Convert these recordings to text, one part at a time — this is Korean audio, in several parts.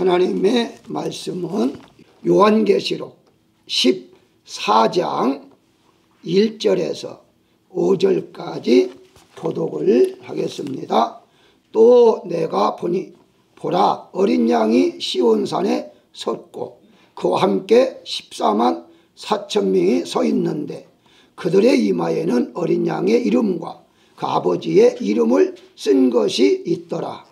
하나님의 말씀은 요한계시록 14장 1절에서 5절까지 교독을 하겠습니다. 또 내가 보니 보라, 어린 양이 시온산에 섰고 그와 함께 14만 4천 명이 서 있는데 그들의 이마에는 어린 양의 이름과 그 아버지의 이름을 쓴 것이 있더라.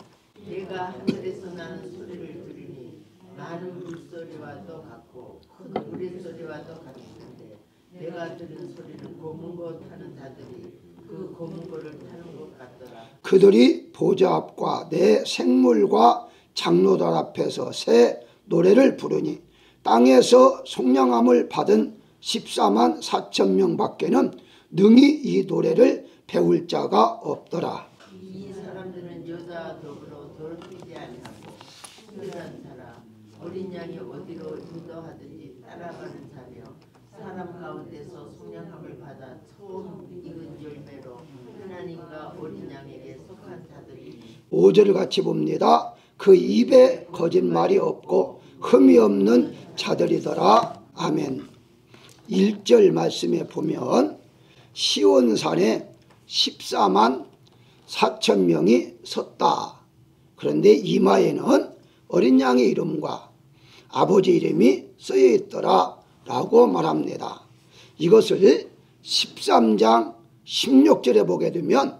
내가 하늘에서 나는 소리를 들으니 많은 물소리와도 같고 큰 우레소리와도 같은데 내가 들은 소리는 고문고 타는 자들이 그 고문고를 타는 것 같더라. 그들이 보좌 앞과 내 생물과 장로들 앞에서 새 노래를 부르니 땅에서 속량함을 받은 14만 4천 명밖에는 능히 이 노래를 배울 자가 없더라. 이 사람들은 여자와 더불어 더럽히지 아니하고 순결한 자라 어린 양이 어디로 인도하든지 따라가는 자며 사람 가운데서 속량함을 받아 처음 익은 열매로 하나님과 어린 양에게 속한 자들이 5절을 같이 봅니다. 그 입에 거짓말이 없고 흠이 없는 자들이더라. 아멘. 1절 말씀에 보면 시온산에 14만 4천 명이 섰다. 그런데 이마에는 어린 양의 이름과 아버지 이름이 쓰여 있더라 라고 말합니다. 이것을 13장 16절에 보게 되면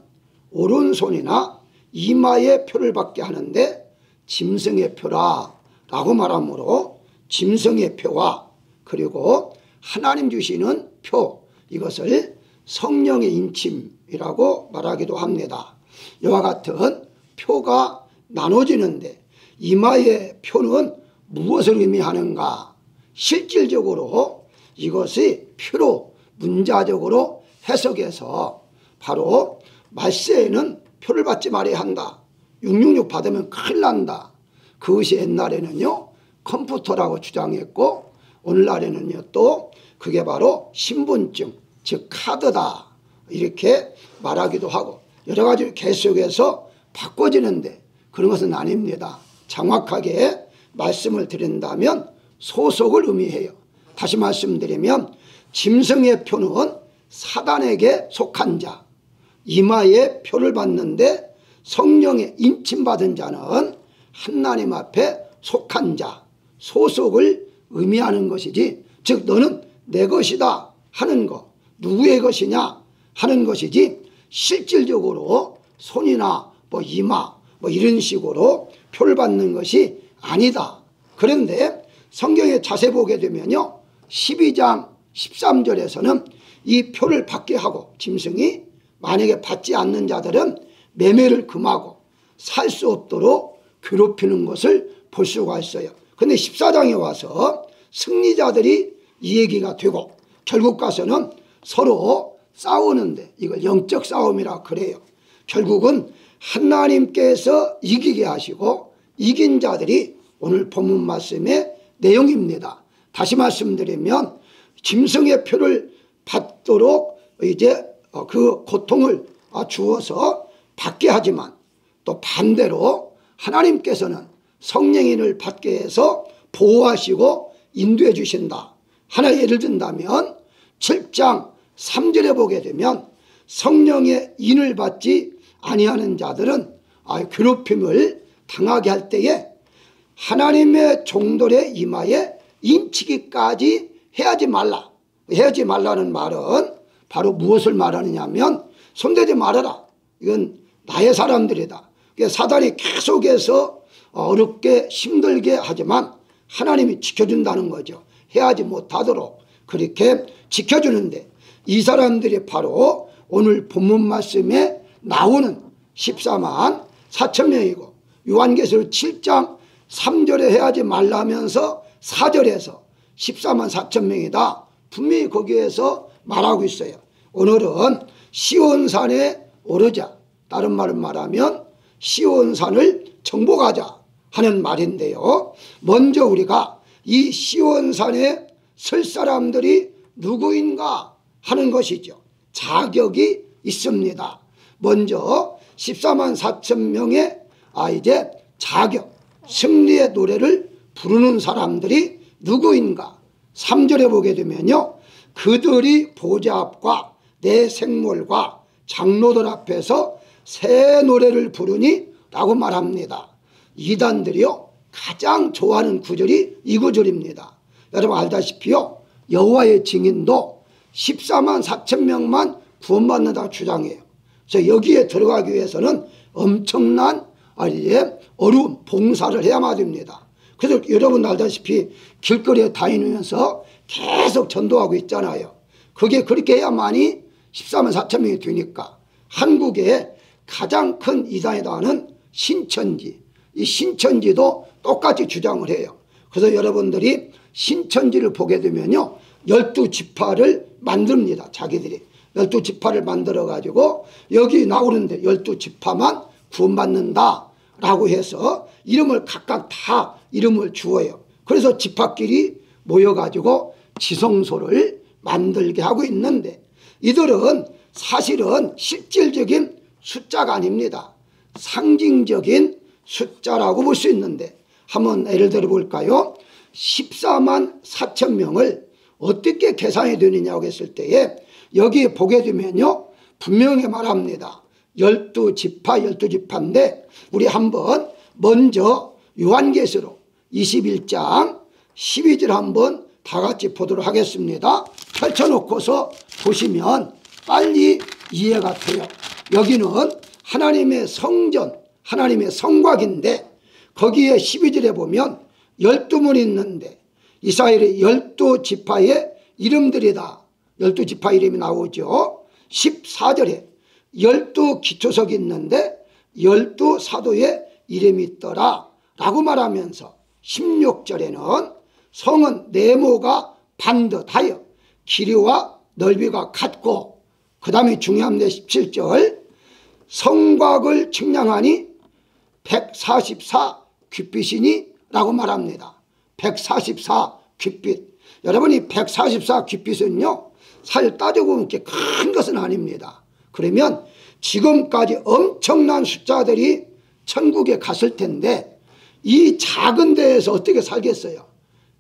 오른손이나 이마에 표를 받게 하는데 짐승의 표라 라고 말하므로 짐승의 표와 그리고 하나님 주시는 표, 이것을 성령의 인침이라고 말하기도 합니다. 이와 같은 표가 나눠지는데 이마의 표는 무엇을 의미하는가? 실질적으로 이것이 표로 문자적으로 해석해서 바로 말세에는 표를 받지 말아야 한다. 666 받으면 큰일 난다. 그것이 옛날에는요 컴퓨터라고 주장했고 오늘날에는요 또 그게 바로 신분증 즉 카드다 이렇게 말하기도 하고 여러 가지 계속해서 바꿔지는데 그런 것은 아닙니다. 정확하게 말씀을 드린다면 소속을 의미해요. 다시 말씀드리면 짐승의 표는 사단에게 속한 자, 이마에 표를 받는데 성령의 인침받은 자는 하나님 앞에 속한 자, 소속을 의미하는 것이지 즉 너는 내 것이다 하는 것, 누구의 것이냐 하는 것이지 실질적으로 손이나 이마 이런 식으로 표를 받는 것이 아니다. 그런데 성경에 자세히 보게 되면요 12장 13절에서는 이 표를 받게 하고 짐승이 만약에 받지 않는 자들은 매매를 금하고 살 수 없도록 괴롭히는 것을 볼 수가 있어요. 그런데 14장에 와서 승리자들이 이 얘기가 되고 결국 가서는 서로 싸우는데 이걸 영적 싸움이라 그래요. 결국은 하나님께서 이기게 하시고 이긴 자들이 오늘 본문 말씀의 내용입니다. 다시 말씀드리면 짐승의 표를 받도록 이제 그 고통을 주어서 받게 하지만 또 반대로 하나님께서는 성령인을 받게 해서 보호하시고 인도해 주신다. 하나 예를 든다면 7장 3절에 보게 되면 성령의 인을 받지 아니하는 자들은 괴롭힘을 당하게 할 때에 하나님의 종들의 이마에 인치기까지 해야지 말라. 해야지 말라는 말은 바로 무엇을 말하느냐 하면 손대지 말아라. 이건 나의 사람들이다. 사단이 계속해서 어렵게 힘들게 하지만 하나님이 지켜준다는 거죠. 해야지 못하도록 그렇게 지켜주는데 이 사람들이 바로 오늘 본문 말씀에 나오는 14만 4천 명이고 요한계시록 7장 3절에 해야지 말라면서 4절에서 14만 4천 명이다. 분명히 거기에서 말하고 있어요. 오늘은 시온산에 오르자, 다른 말을 말하면 시온산을 정복하자 하는 말인데요. 먼저 우리가 이 시온산에 설 사람들이 누구인가 하는 것이죠. 자격이 있습니다. 먼저 14만 4천 명의 이제 자격, 승리의 노래를 부르는 사람들이 누구인가? 3절에 보게 되면요, 그들이 보좌 앞과 내 생mol과 장로들 앞에서 새 노래를 부르니 라고 말합니다. 이단들이요 가장 좋아하는 구절이 이 구절입니다. 여러분 알다시피요, 여호와의 증인도 14만 4천 명만 구원받는다고 주장해요. 그래서 여기에 들어가기 위해서는 엄청난 어려운 봉사를 해야만 됩니다. 그래서 여러분 알다시피 길거리에 다니면서 계속 전도하고 있잖아요. 그게 그렇게 해야만이 14만 4천 명이 되니까. 한국의 가장 큰 이단이다 하는 신천지, 이 신천지도 똑같이 주장을 해요. 그래서 여러분들이 신천지를 보게 되면요, 12지파를 만듭니다. 자기들이 12지파를 만들어 가지고 여기 나오는데 12지파만 구원받는다 라고 해서 이름을 각각 다 이름을 주어요. 그래서 지파끼리 모여 가지고 지성소를 만들게 하고 있는데, 이들은 사실은 실질적인 숫자가 아닙니다. 상징적인 숫자라고 볼 수 있는데, 한번 예를 들어 볼까요? 14만 4천 명을 어떻게 계산이 되느냐고 했을 때에 여기 보게 되면요, 분명히 말합니다. 12지파 12지파인데 우리 한번 먼저 요한계시록 21장 12절 한번 다 같이 보도록 하겠습니다. 펼쳐놓고서 보시면 빨리 이해가 돼요. 여기는 하나님의 성전, 하나님의 성곽인데 거기에 12절에 보면 12문이 있는데 이스라엘의 12지파의 이름들이다. 12지파 이름이 나오죠. 14절에 12기초석이 있는데 12사도의 이름이 있더라 라고 말하면서 16절에는 성은 네모가 반듯하여 길이와 넓이가 같고, 그 다음에 중요합니다. 17절 성곽을 측량하니 144 규빗이니 라고 말합니다. 144 규빗. 여러분이 144 규빗은요 사실 따지고 보면 이렇게 큰 것은 아닙니다. 그러면 지금까지 엄청난 숫자들이 천국에 갔을 텐데 이 작은 데에서 어떻게 살겠어요?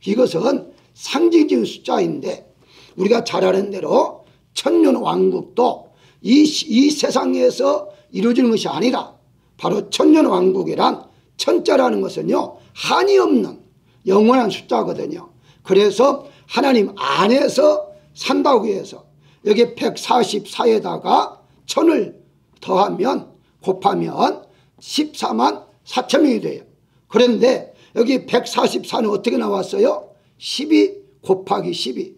이것은 상징적인 숫자인데, 우리가 잘 아는 대로 천년 왕국도 이 세상에서 이루어지는 것이 아니라 바로 천년 왕국이란 천자라는 것은요 한이 없는 영원한 숫자거든요. 그래서 하나님 안에서 산다고 해서 여기 144에다가 1000을 더하면 곱하면 14만 4천 명이 돼요. 그런데 여기 144는 어떻게 나왔어요? 12 곱하기 12,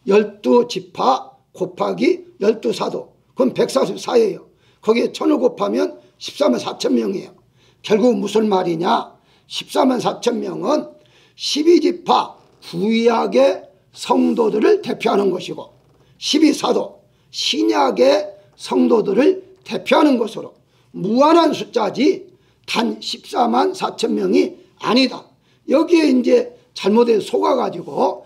12지파 곱하기 12사도, 그럼 144예요. 거기에 1000을 곱하면 14만 4천 명이에요. 결국 무슨 말이냐? 14만 4천 명은 12지파 구약의 성도들을 대표하는 것이고 12사도 신약의 성도들을 대표하는 것으로 무한한 숫자지 단 14만 4천 명이 아니다. 여기에 이제 잘못에 속아가지고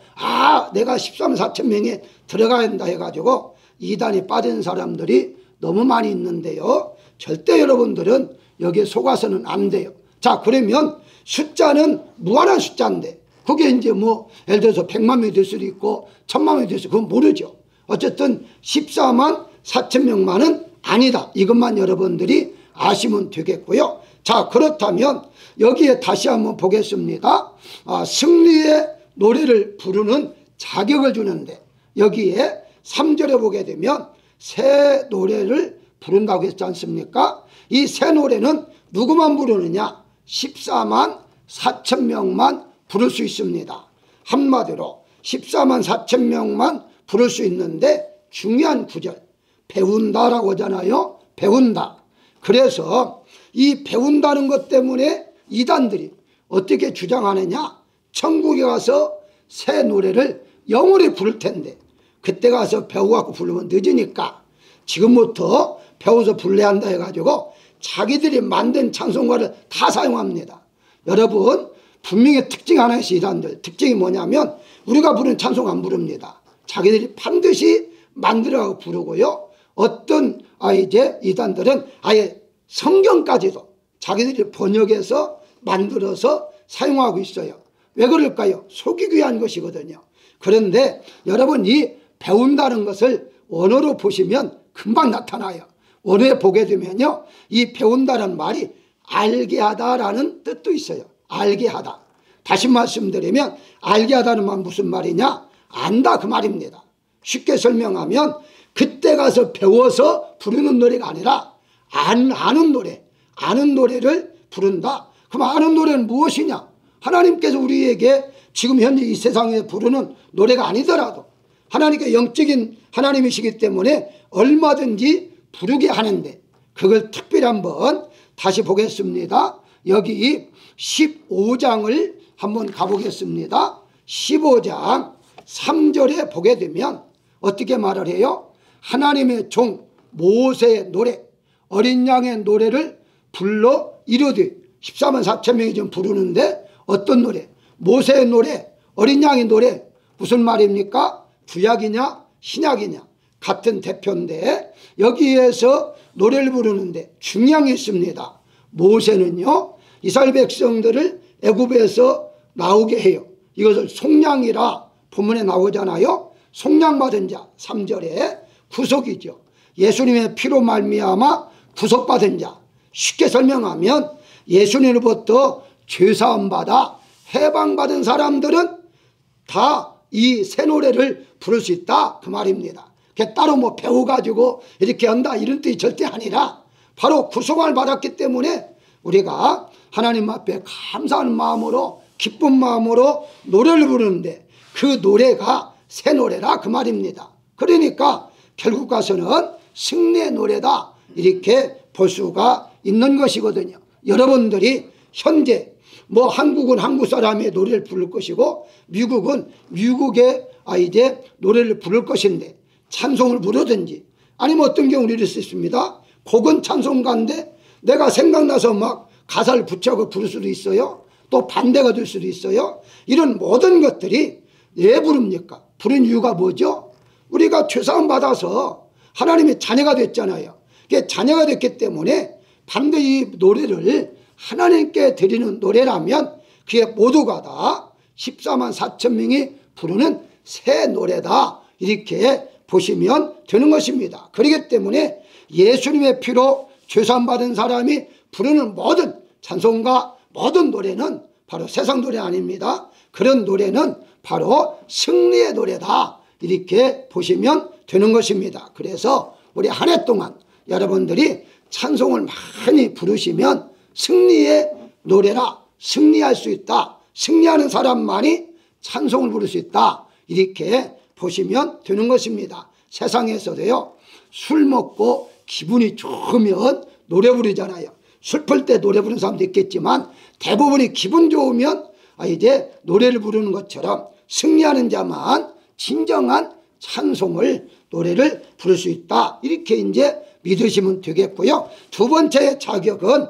내가 14만 4천 명에 들어가야 한다 해가지고 이단에 빠진 사람들이 너무 많이 있는데요, 절대 여러분들은 여기에 속아서는 안 돼요. 자, 그러면 숫자는 무한한 숫자인데 그게 이제 뭐 예를 들어서 100만 명이 될 수도 있고 1000만 명이 될 수도 있고 그건 모르죠. 어쨌든 14만 4천 명만은 아니다. 이것만 여러분들이 아시면 되겠고요. 자, 그렇다면 여기에 다시 한번 보겠습니다. 승리의 노래를 부르는 자격을 주는데 여기에 3절에 보게 되면 새 노래를 부른다고 했지 않습니까? 이 새 노래는 누구만 부르느냐? 14만 4천 명만 부를 수 있습니다. 한마디로 14만 4천 명만 부를 수 있는데 중요한 구절, 배운다라고 하잖아요. 배운다. 그래서 이 배운다는 것 때문에 이단들이 어떻게 주장하느냐? 천국에 가서 새 노래를 영원히 부를 텐데 그때 가서 배워갖고 부르면 늦으니까 지금부터 배워서 불러야 한다 해가지고 자기들이 만든 찬송가를 다 사용합니다. 여러분 분명히 특징 하나 있어요. 이단들 특징이 뭐냐면 우리가 부르는 찬송 안 부릅니다. 자기들이 반드시 만들어가고 부르고요. 어떤 이제 이단들은 아예 성경까지도 자기들이 번역해서 만들어서 사용하고 있어요. 왜 그럴까요? 속이기 위한 것이거든요. 그런데 여러분, 이 배운다는 것을 원어로 보시면 금방 나타나요. 원어에 보게 되면요, 이 배운다는 말이 알게 하다라는 뜻도 있어요. 알게 하다. 다시 말씀드리면 알게 하다는 말 무슨 말이냐? 안다, 그 말입니다. 쉽게 설명하면 그때 가서 배워서 부르는 노래가 아니라 아는 노래, 아는 노래를 부른다. 그럼 아는 노래는 무엇이냐? 하나님께서 우리에게 지금 현재 이 세상에 부르는 노래가 아니더라도 하나님께 영적인 하나님이시기 때문에 얼마든지 부르게 하는데, 그걸 특별히 한번 다시 보겠습니다. 여기 15장을 한번 가보겠습니다. 15장 3절에 보게 되면 어떻게 말을 해요? 하나님의 종 모세의 노래, 어린 양의 노래를 불러 이르되, 14만 4천 명이 좀 부르는데 어떤 노래? 모세의 노래, 어린 양의 노래. 무슨 말입니까? 구약이냐 신약이냐 같은 대표인데, 여기에서 노래를 부르는데 중요한 게 있습니다. 모세는요, 이스라엘 백성들을 애굽에서 나오게 해요. 이것을 속량이라 본문에 나오잖아요. 속량받은 자, 3절에 구속이죠. 예수님의 피로 말미암아 구속받은 자. 쉽게 설명하면 예수님으로부터 죄사함 받아 해방받은 사람들은 다 이 새 노래를 부를 수 있다, 그 말입니다. 따로 뭐 배워가지고 이렇게 한다 이런 뜻이 절대 아니라, 바로 구속을 받았기 때문에 우리가 하나님 앞에 감사하는 마음으로, 기쁜 마음으로 노래를 부르는데 그 노래가 새 노래라, 그 말입니다. 그러니까 결국 가서는 승리의 노래다, 이렇게 볼 수가 있는 것이거든요. 여러분들이 현재 뭐 한국은 한국 사람의 노래를 부를 것이고 미국은 미국의 이제 노래를 부를 것인데, 찬송을 부르든지 아니면 어떤 경우는 이럴 수 있습니다. 곡은 찬송가인데 내가 생각나서 막 가사를 붙여서 부를 수도 있어요. 또 반대가 될 수도 있어요. 이런 모든 것들이 왜 부릅니까? 부른 이유가 뭐죠? 우리가 죄사함 받아서 하나님의 자녀가 됐잖아요. 자녀가 됐기 때문에 반드시 이 노래를 하나님께 드리는 노래라면 그게 모두가 다 14만 4천 명이 부르는 새 노래다, 이렇게 보시면 되는 것입니다. 그렇기 때문에 예수님의 피로 죄사함 받은 사람이 부르는 모든 찬송가, 모든 노래는 바로 세상 노래 아닙니다. 그런 노래는 바로 승리의 노래다, 이렇게 보시면 되는 것입니다. 그래서 우리 한 해 동안 여러분들이 찬송을 많이 부르시면 승리의 노래라, 승리할 수 있다, 승리하는 사람만이 찬송을 부를 수 있다, 이렇게 보시면 되는 것입니다. 세상에서도요, 술 먹고 기분이 좋으면 노래 부르잖아요. 슬플 때 노래 부르는 사람도 있겠지만 대부분이 기분 좋으면 이제 노래를 부르는 것처럼 승리하는 자만 진정한 찬송을, 노래를 부를 수 있다, 이렇게 이제 믿으시면 되겠고요. 두 번째 자격은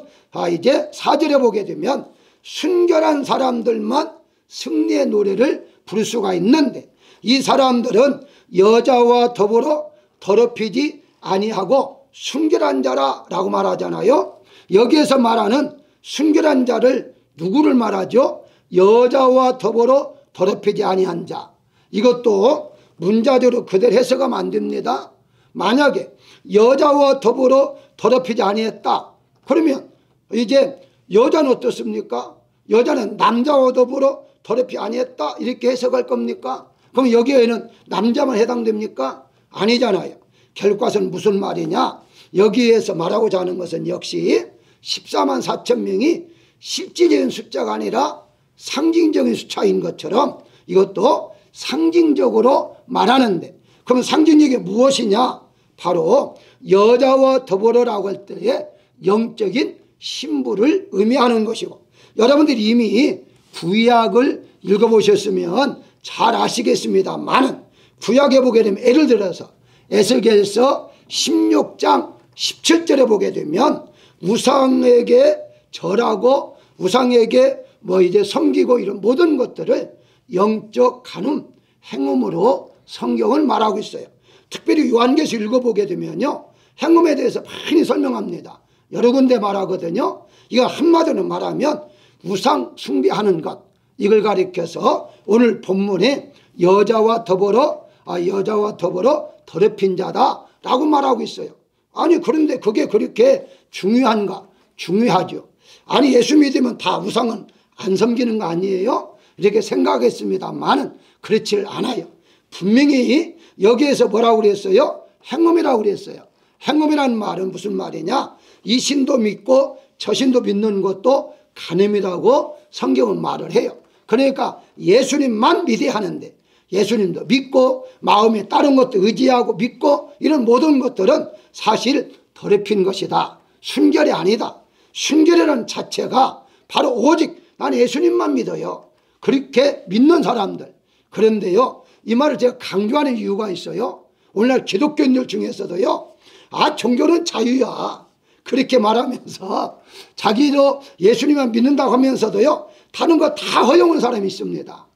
이제 4절에 보게 되면 순결한 사람들만 승리의 노래를 부를 수가 있는데, 이 사람들은 여자와 더불어 더럽히지 아니하고 순결한 자라라고 말하잖아요. 여기에서 말하는 순결한 자를 누구를 말하죠? 여자와 더불어 더럽히지 아니한 자. 이것도 문자대로 그대로 해석하면 안 됩니다. 만약에 여자와 더불어 더럽히지 아니했다, 그러면 이제 여자는 어떻습니까? 여자는 남자와 더불어 더럽히지 아니했다, 이렇게 해석할 겁니까? 그럼 여기에는 남자만 해당됩니까? 아니잖아요. 결국 가서는 무슨 말이냐? 여기에서 말하고자 하는 것은 역시 14만 4천 명이 실질적인 숫자가 아니라 상징적인 숫자인 것처럼 이것도 상징적으로 말하는데, 그럼 상징적이 무엇이냐? 바로 여자와 더불어라고 할 때에 영적인 신부를 의미하는 것이고, 여러분들이 이미 구약을 읽어보셨으면 잘 아시겠습니다만, 구약에 보게 되면 예를 들어서 에스겔서 16장 17절에 보게 되면 우상에게 절하고 우상에게 이제 섬기고 이런 모든 것들을 영적 간음, 행음으로 성경을 말하고 있어요. 특별히 요한계시 읽어보게 되면요, 행음에 대해서 많이 설명합니다. 여러 군데 말하거든요. 이거 한마디로 말하면 우상 숭배하는 것, 이걸 가리켜서 오늘 본문에 여자와 더불어 더럽힌 자다라고 말하고 있어요. 아니 그런데 그게 그렇게 중요한가? 중요하죠. 아니 예수 믿으면 다 우상은 안 섬기는 거 아니에요? 이렇게 생각했습니다만은 그렇지 않아요. 분명히 여기에서 뭐라고 그랬어요? 행음이라고 그랬어요. 행음이라는 말은 무슨 말이냐? 이 신도 믿고 저 신도 믿는 것도 간음이라고 성경은 말을 해요. 그러니까 예수님만 믿어야 하는데 예수님도 믿고 마음에 다른 것도 의지하고 믿고 이런 모든 것들은 사실 더럽힌 것이다. 순결이 아니다. 순결이라는 자체가 바로 오직 난 예수님만 믿어요. 그렇게 믿는 사람들. 그런데요, 이 말을 제가 강조하는 이유가 있어요. 오늘날 기독교인들 중에서도요, 종교는 자유야. 그렇게 말하면서 자기도 예수님만 믿는다고 하면서도요, 다른 거 다 허용하는 사람이 있습니다.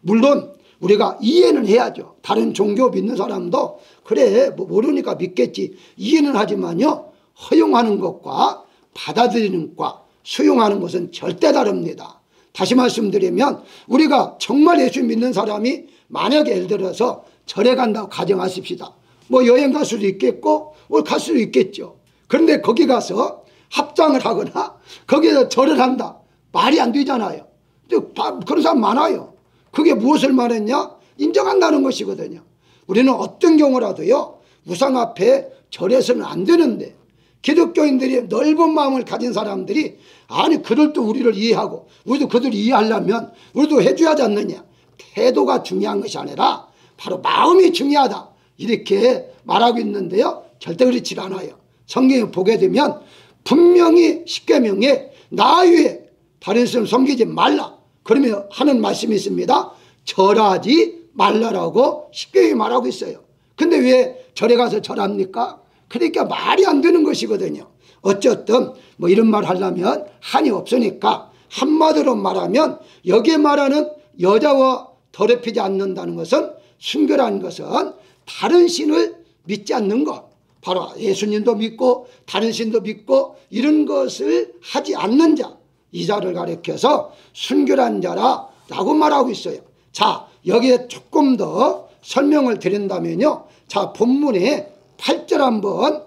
물론 우리가 이해는 해야죠. 다른 종교 믿는 사람도 그래 뭐 모르니까 믿겠지 이해는 하지만요, 허용하는 것과 받아들이는 것과 수용하는 것은 절대 다릅니다. 다시 말씀드리면 우리가 정말 예수 믿는 사람이 만약에 예를 들어서 절에 간다고 가정하십시다. 뭐 여행 갈 수도 있겠고 갈 수도 있겠죠. 그런데 거기 가서 합장을 하거나 거기서 절을 한다. 말이 안 되잖아요. 그런 사람 많아요. 그게 무엇을 말했냐? 인정한다는 것이거든요. 우리는 어떤 경우라도요, 우상 앞에 절해서는 안 되는데 기독교인들이 넓은 마음을 가진 사람들이 아니 그들도 우리를 이해하고 우리도 그들을 이해하려면 우리도 해줘야 하지 않느냐. 태도가 중요한 것이 아니라 바로 마음이 중요하다 이렇게 말하고 있는데요, 절대 그렇지 않아요. 성경에 보게 되면 분명히 십계명에 나 외에 다른 신을 섬기지 말라 그러면 하는 말씀이 있습니다. 절하지 말라라고 십계명이 말하고 있어요. 근데 왜 절에 가서 절합니까? 그러니까 말이 안 되는 것이거든요. 어쨌든 뭐 이런 말 하려면 한이 없으니까 한마디로 말하면 여기에 말하는 여자와 더럽히지 않는다는 것은 순결한 것은 다른 신을 믿지 않는 것, 바로 예수님도 믿고 다른 신도 믿고 이런 것을 하지 않는 자, 이 자를 가리켜서 순결한 자라고 말하고 있어요. 자, 여기에 조금 더 설명을 드린다면요, 자 본문에 8절 한번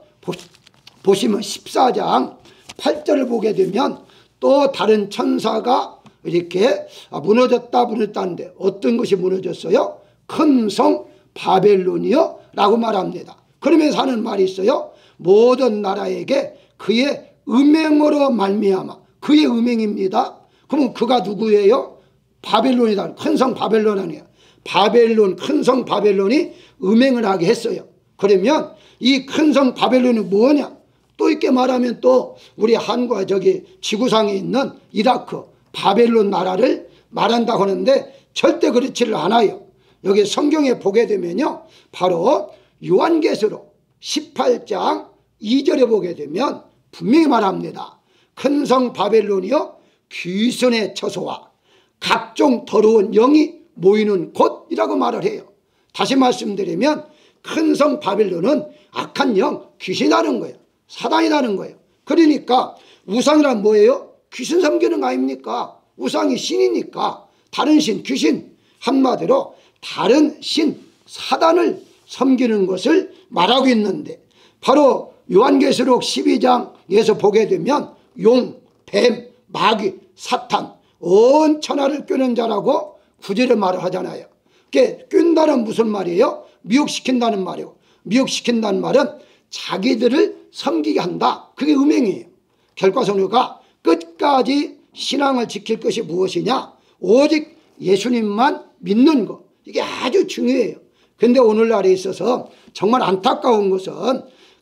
보시면 14장 8절을 보게 되면 또 다른 천사가 이렇게 무너졌다는데 어떤 것이 무너졌어요? 큰 성 바벨론이요 라고 말합니다. 그러면서 하는 말이 있어요. 모든 나라에게 그의 음행으로 말미암아, 그의 음행입니다. 그러면 그가 누구예요? 바벨론이다. 큰 성 바벨론 아니에요. 바벨론, 큰 성 바벨론이 음행을 하게 했어요. 그러면 이 큰 성 바벨론이 뭐냐? 또 이렇게 말하면 또 우리 한국과 저기 지구상에 있는 이라크 바벨론 나라를 말한다고 하는데 절대 그렇지를 않아요. 여기 성경에 보게 되면요, 바로 요한계시록 18장 2절에 보게 되면 분명히 말합니다. 큰 성 바벨론이요 귀신의 처소와 각종 더러운 영이 모이는 곳이라고 말을 해요. 다시 말씀드리면 큰 성 바벨론은 악한 영, 귀신이라는 거예요. 사단이라는 거예요. 그러니까 우상이란 뭐예요? 귀신 섬기는 거 아닙니까? 우상이 신이니까 다른 신, 귀신, 한마디로 다른 신, 사단을 섬기는 것을 말하고 있는데 바로 요한계시록 12장에서 보게 되면 용, 뱀, 마귀, 사탄, 온 천하를 꿰는 자라고 구절에 말을 하잖아요. 그게 꾼다는 무슨 말이에요? 미혹시킨다는 말이에요. 미혹시킨다는 말은 자기들을 섬기게 한다. 그게 음행이에요. 결과선우가 끝까지 신앙을 지킬 것이 무엇이냐? 오직 예수님만 믿는 것. 이게 아주 중요해요. 그런데 오늘날에 있어서 정말 안타까운 것은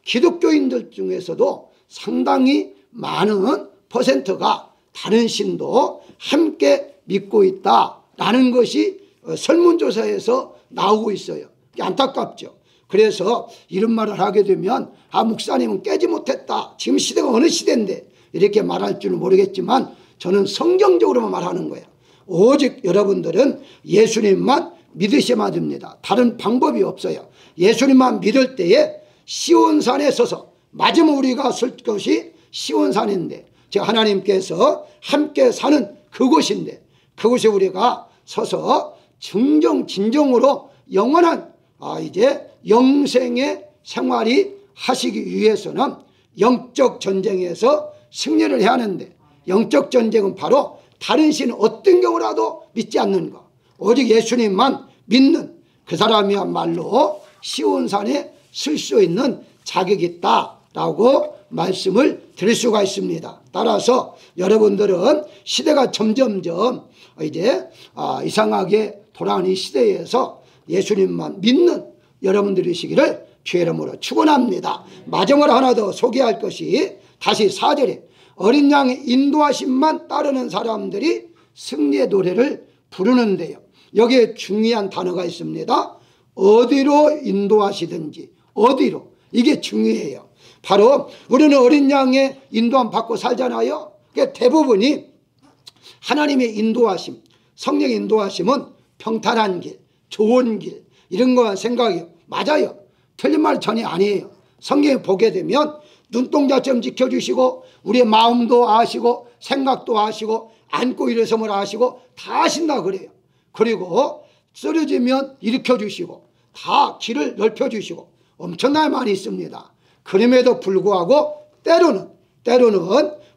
기독교인들 중에서도 상당히 많은 퍼센트가 다른 신도 함께 믿고 있다라는 것이 설문조사에서 나오고 있어요. 안타깝죠. 그래서 이런 말을 하게 되면 목사님은 깨지 못했다. 지금 시대가 어느 시대인데 이렇게 말할 줄은 모르겠지만 저는 성경적으로만 말하는 거예요. 오직 여러분들은 예수님만 믿으셔야 됩니다. 다른 방법이 없어요. 예수님만 믿을 때에 시온산에 서서 마지막 우리가 설 것이 시온산인데 제가 하나님께서 함께 사는 그곳인데 그곳에 우리가 서서 진정으로 영원한 이제 영생의 생활이 하시기 위해서는 영적 전쟁에서 승리를 해야 하는데, 영적 전쟁은 바로 다른 신 어떤 경우라도 믿지 않는 것, 오직 예수님만 믿는 그 사람이야말로 시온산에 쓸 수 있는 자격이 있다라고 말씀을 드릴 수가 있습니다. 따라서 여러분들은 시대가 점점점 이제 이상하게 돌아가는 이 시대에서 예수님만 믿는 여러분들이시기를 주의 이름으로 축원합니다. 마지막으로 하나 더 소개할 것이 다시 4절에 어린 양의 인도하심만 따르는 사람들이 승리의 노래를 부르는데요. 여기에 중요한 단어가 있습니다. 어디로 인도하시든지, 어디로, 이게 중요해요. 바로 우리는 어린 양의 인도함 받고 살잖아요. 대부분이 하나님의 인도하심, 성령의 인도하심은 평탄한 길, 좋은 길, 이런 거 생각해요. 맞아요. 틀린 말 전혀 아니에요. 성경에 보게 되면 눈동자처럼 지켜주시고 우리의 마음도 아시고 생각도 아시고 앉고 일어섬을 아시고 다 아신다 그래요. 그리고 쓰러지면 일으켜주시고 다 길을 넓혀주시고 엄청나게 많이 있습니다. 그럼에도 불구하고 때로는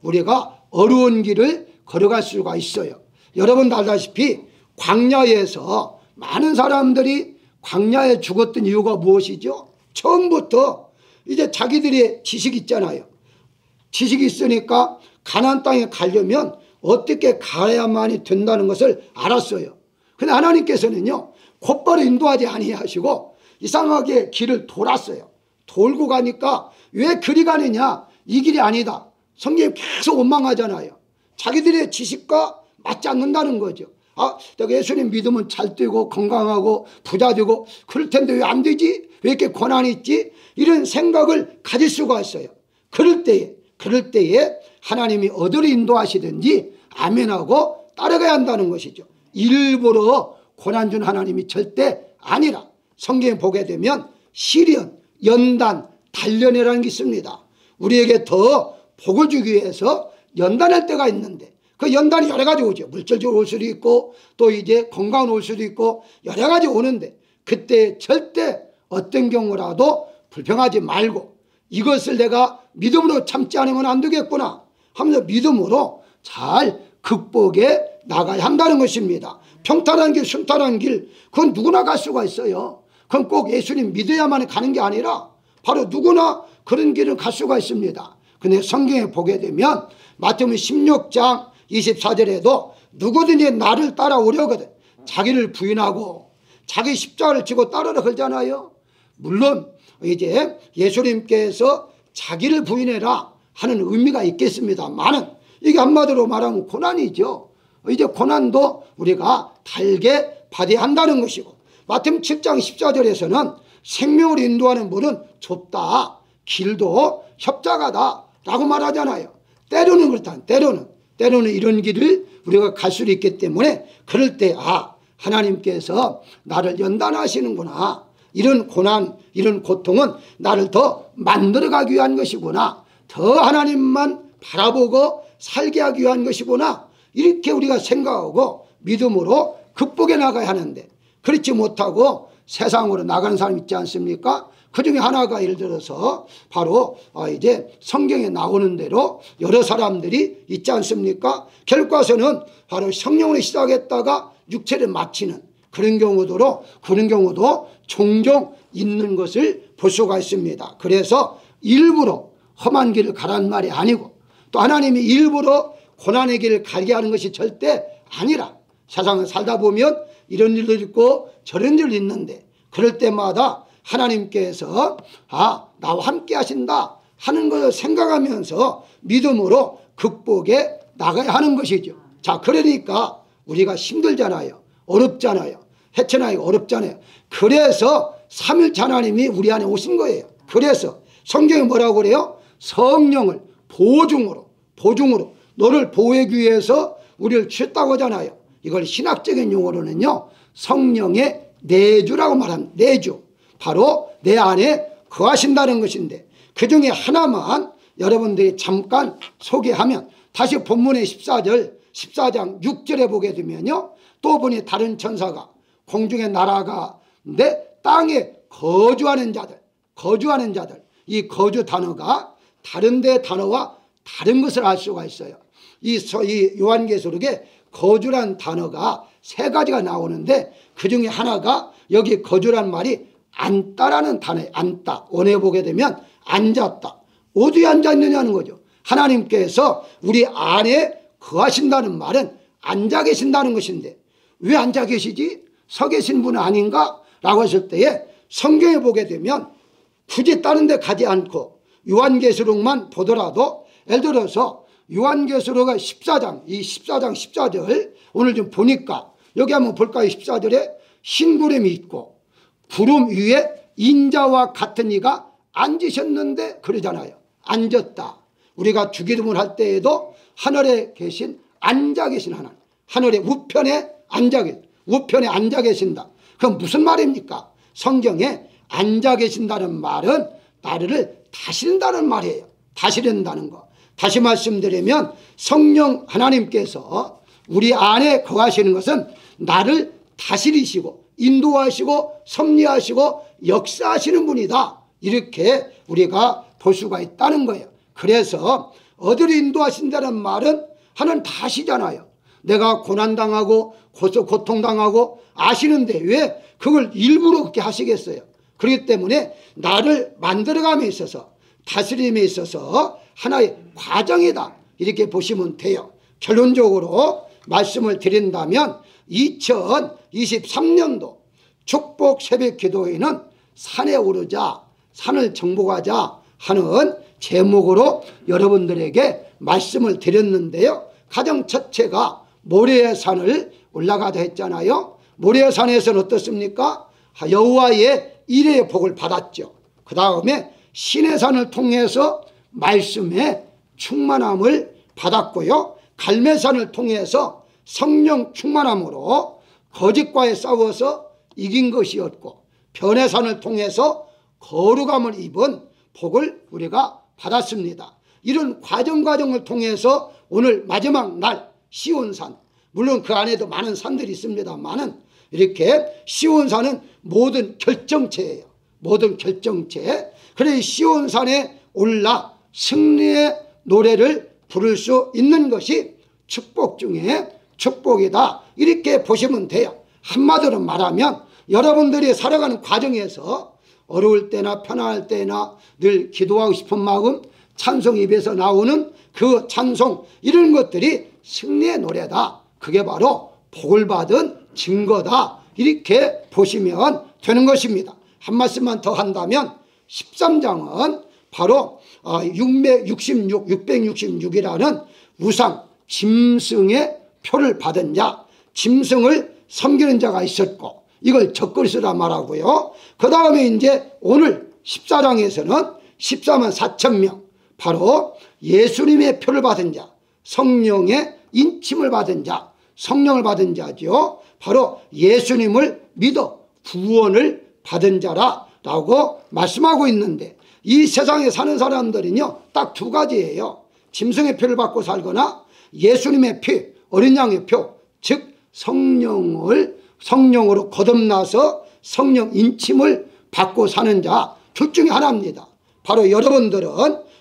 우리가 어려운 길을 걸어갈 수가 있어요. 여러분 알다시피 광야에서 많은 사람들이 광야에 죽었던 이유가 무엇이죠? 처음부터 이제 자기들의 지식이 있잖아요. 지식이 있으니까 가나안 땅에 가려면 어떻게 가야만이 된다는 것을 알았어요. 근데 하나님께서는요, 곧바로 인도하지 아니하시고 이상하게 길을 돌았어요. 돌고 가니까 왜 그리 가느냐? 이 길이 아니다. 성경이 계속 원망하잖아요. 자기들의 지식과 맞지 않는다는 거죠. 내가 예수님 믿으면 잘 되고 건강하고 부자 되고 그럴 텐데 왜 안 되지? 왜 이렇게 고난이 있지? 이런 생각을 가질 수가 있어요. 그럴 때에 하나님이 어디로 인도하시든지 아멘하고 따라가야 한다는 것이죠. 일부러 고난 준 하나님이 절대 아니라 성경에 보게 되면 시련, 연단, 단련이라는 게 있습니다. 우리에게 더 복을 주기 위해서 연단할 때가 있는데 그 연단이 여러 가지 오죠. 물질적으로 올 수도 있고 또 이제 건강으로 올 수도 있고 여러 가지 오는데 그때 절대 어떤 경우라도 불평하지 말고 이것을 내가 믿음으로 참지 않으면 안 되겠구나 하면서 믿음으로 잘 극복해 나가야 한다는 것입니다. 평탄한 길, 순탄한 길, 그건 누구나 갈 수가 있어요. 그건 꼭 예수님 믿어야만 가는 게 아니라 바로 누구나 그런 길을 갈 수가 있습니다. 근데 성경에 보게 되면 마태복음 16장 24절에도 누구든지 나를 따라오려거든 자기를 부인하고 자기 십자가를 지고 따르라 그러잖아요. 물론 이제 예수님께서 자기를 부인해라 하는 의미가 있겠습니다만은 이게 한마디로 말하면 고난이죠. 이제 고난도 우리가 달게 받아야 한다는 것이고 마태복음 7장 14절에서는 생명을 인도하는 문은 좁다, 길도 협착하다 라고 말하잖아요. 때로는 그렇다. 때로는 이런 길을 우리가 갈 수도 있기 때문에 그럴 때 하나님께서 나를 연단하시는구나. 이런 고난, 이런 고통은 나를 더 만들어가기 위한 것이구나. 더 하나님만 바라보고 살게 하기 위한 것이구나. 이렇게 우리가 생각하고 믿음으로 극복해 나가야 하는데 그렇지 못하고 세상으로 나가는 사람 있지 않습니까? 그 중에 하나가 예를 들어서 바로 이제 성경에 나오는 대로 여러 사람들이 있지 않습니까? 결과서는 바로 성령으로 시작했다가 육체를 마치는 그런 경우도 종종 있는 것을 볼 수가 있습니다. 그래서 일부러 험한 길을 가라는 말이 아니고 또 하나님이 일부러 고난의 길을 가게 하는 것이 절대 아니라 세상을 살다 보면 이런 일도 있고 저런 일도 있는데 그럴 때마다 하나님께서 나와 함께 하신다 하는 것을 생각하면서 믿음으로 극복해 나가야 하는 것이죠. 자, 그러니까 우리가 힘들잖아요. 어렵잖아요. 헤쳐나기가 어렵잖아요. 그래서 삼일체 하나님이 우리 안에 오신 거예요. 그래서 성경에 뭐라고 그래요? 성령을 보증으로 너를 보호하기 위해서 우리를 주셨다고 하잖아요. 이걸 신학적인 용어로는요 성령의 내주라고 말합니다. 내주, 바로 내 안에 거하신다는 것인데 그 중에 하나만 여러분들이 잠깐 소개하면 다시 본문의 14절 14장 6절에 보게 되면요, 또 보니 다른 천사가 공중에 날아가는데 땅에 거주하는 자들, 이 거주 단어가 다른 데 단어와 다른 것을 알 수가 있어요. 이 요한계시록에 거주란 단어가 세 가지가 나오는데 그 중에 하나가 여기 거주란 말이 앉다라는 단어예요. 앉다. 원에 보게 되면 앉았다. 어디에 앉았느냐는 거죠. 하나님께서 우리 안에 거하신다는 말은 앉아 계신다는 것인데 왜 앉아 계시지? 서 계신 분은 아닌가? 라고 했을 때에 성경에 보게 되면 굳이 다른 데 가지 않고 요한계시록만 보더라도 예를 들어서 요한계시록 14장, 이 14장 14절 오늘 좀 보니까 여기 한번 볼까요? 14절에 흰 구름이 있고 구름 위에 인자와 같은 이가 앉으셨는데 그러잖아요. 앉았다. 우리가 주기도문을 할 때에도 하늘에 계신 앉아 계신 하나님, 하늘의 우편에 앉아 계신다. 그럼 무슨 말입니까? 성경에 앉아 계신다는 말은 나를 다스린다는 말이에요. 다스린다는 거. 다시 말씀드리면 성령 하나님께서 우리 안에 거하시는 것은 나를 다스리시고 인도하시고 섭리하시고 역사하시는 분이다. 이렇게 우리가 볼 수가 있다는 거예요. 그래서 어디로 인도하신다는 말은 하나님 다 아시잖아요. 내가 고난당하고 고통당하고 아시는데 왜 그걸 일부러 그렇게 하시겠어요? 그렇기 때문에 나를 만들어감에 있어서 다스림에 있어서 하나의 과정이다. 이렇게 보시면 돼요. 결론적으로 말씀을 드린다면 2023년도 축복 새벽 기도회는 산에 오르자, 산을 정복하자 하는 제목으로 여러분들에게 말씀을 드렸는데요. 가장 첫째가 모래의 산을 올라가자 했잖아요. 모래의 산에서는 어떻습니까? 여호와의 일의 복을 받았죠. 그 다음에 신의 산을 통해서 말씀의 충만함을 받았고요. 갈매산을 통해서 성령 충만함으로 거짓과에 싸워서 이긴 것이었고, 변의 산을 통해서 거룩함을 입은 복을 우리가 받았습니다. 이런 과정을 통해서 오늘 마지막 날 시온산, 물론 그 안에도 많은 산들이 있습니다만은 이렇게 시온산은 모든 결정체예요. 모든 결정체. 그래서 시온산에 올라 승리의 노래를 부를 수 있는 것이 축복 중에 축복이다. 이렇게 보시면 돼요. 한마디로 말하면 여러분들이 살아가는 과정에서 어려울 때나 편안할 때나 늘 기도하고 싶은 마음, 찬송 입에서 나오는 그 찬송, 이런 것들이 승리의 노래다. 그게 바로 복을 받은 증거다. 이렇게 보시면 되는 것입니다. 한 말씀만 더 한다면 13장은 바로 666이라는 우상 짐승의 표를 받은 자, 짐승을 섬기는 자가 있었고 이걸 적그리스도라 말하고요. 그 다음에 이제 오늘 14장에서는 14만 4천 명, 바로 예수님의 표를 받은 자, 성령의 인침을 받은 자, 성령을 받은 자죠. 바로 예수님을 믿어 구원을 받은 자라고 말씀하고 있는데, 이 세상에 사는 사람들은요 딱 두 가지예요. 짐승의 표를 받고 살거나 예수님의 표, 어린 양의 표, 즉 성령으로 거듭나서 성령 인침을 받고 사는 자, 둘 중에 하나입니다. 바로 여러분들은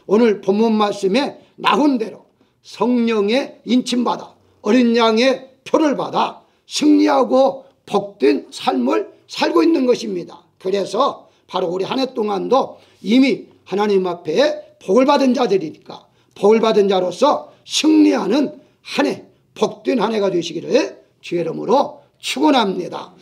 오늘 본문 말씀에 나온 대로 성령의 인침받아 어린 양의 표를 받아 승리하고 복된 삶을 살고 있는 것입니다. 그래서 바로 우리 한 해 동안도 이미 하나님 앞에 복을 받은 자들이니까 복을 받은 자로서 승리하는 한 해, 복된 한 해가 되시기를 주의 이름으로 축원합니다.